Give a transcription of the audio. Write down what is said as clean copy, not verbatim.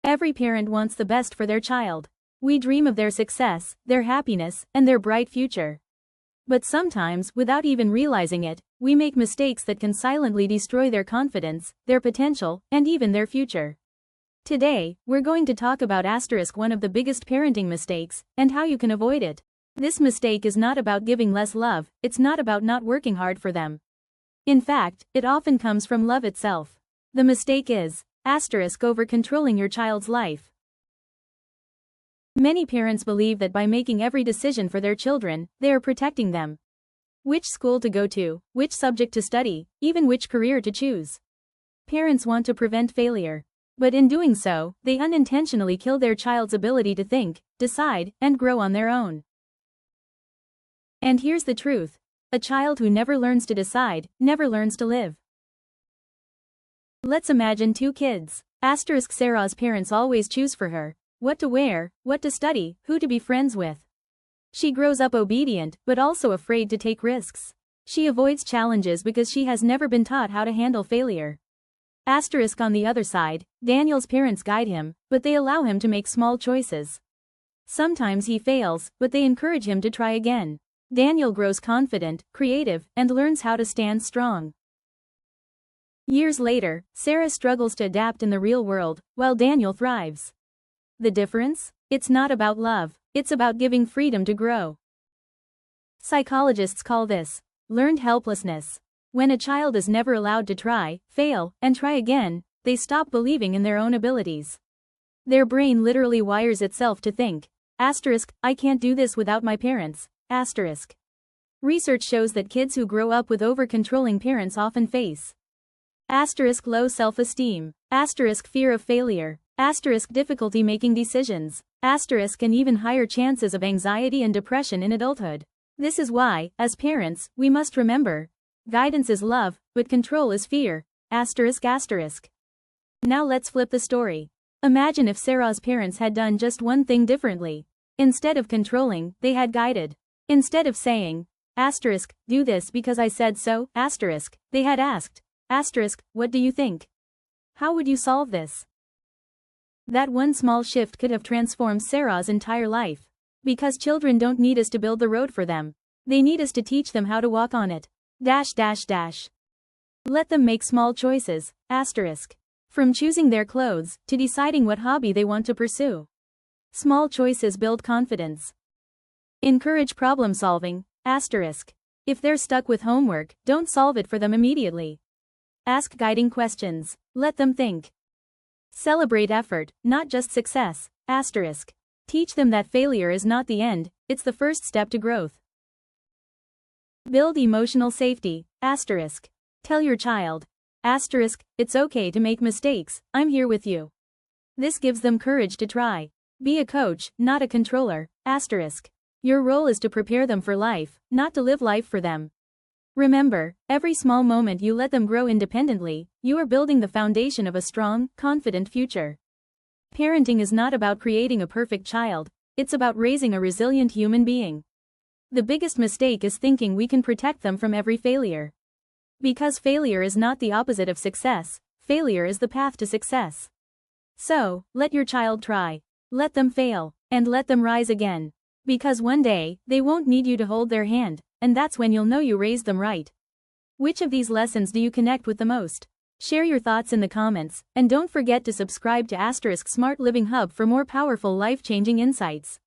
Every parent wants the best for their child. We dream of their success, their happiness, and their bright future. But sometimes, without even realizing it, we make mistakes that can silently destroy their confidence, their potential, and even their future. Today, we're going to talk about one of the biggest parenting mistakes, and how you can avoid it. This mistake is not about giving less love, it's not about not working hard for them. In fact, it often comes from love itself. The mistake is over controlling your child's life. Many parents believe that by making every decision for their children, they are protecting them. Which school to go to, which subject to study, even which career to choose. Parents want to prevent failure. But in doing so, they unintentionally kill their child's ability to think, decide, and grow on their own. And here's the truth. A child who never learns to decide, never learns to live. Let's imagine two kids. Sarah's parents always choose for her what to wear, what to study, who to be friends with. She grows up obedient, but also afraid to take risks. She avoids challenges because she has never been taught how to handle failure. On the other side, Daniel's parents guide him, but they allow him to make small choices. Sometimes he fails, but they encourage him to try again. Daniel grows confident, creative, and learns how to stand strong. Years later, Sarah struggles to adapt in the real world, while Daniel thrives. The difference? It's not about love, it's about giving freedom to grow. Psychologists call this learned helplessness. When a child is never allowed to try, fail, and try again, they stop believing in their own abilities. Their brain literally wires itself to think, I can't do this without my parents, Research shows that kids who grow up with over-controlling parents often face low self-esteem, fear of failure, difficulty making decisions, and even higher chances of anxiety and depression in adulthood. This is why, as parents, we must remember, guidance is love, but control is fear, Now let's flip the story. Imagine if Sarah's parents had done just one thing differently. Instead of controlling, they had guided. Instead of saying, do this because I said so, they had asked, what do you think? How would you solve this? That one small shift could have transformed Sarah's entire life. Because children don't need us to build the road for them. They need us to teach them how to walk on it. Let them make small choices, From choosing their clothes, to deciding what hobby they want to pursue. Small choices build confidence. Encourage problem solving, If they're stuck with homework, don't solve it for them immediately. Ask guiding questions. Let them think. Celebrate effort, not just success, Teach them that failure is not the end, it's the first step to growth. Build emotional safety, Tell your child, it's okay to make mistakes, I'm here with you. This gives them courage to try. Be a coach, not a controller, Your role is to prepare them for life, not to live life for them. Remember, every small moment you let them grow independently, you are building the foundation of a strong, confident future. Parenting is not about creating a perfect child, it's about raising a resilient human being. The biggest mistake is thinking we can protect them from every failure. Because failure is not the opposite of success, failure is the path to success. So, let your child try. Let them fail, and let them rise again. Because one day, they won't need you to hold their hand, and that's when you'll know you raised them right. Which of these lessons do you connect with the most? Share your thoughts in the comments, and don't forget to subscribe to Smart Living Hub for more powerful life-changing insights.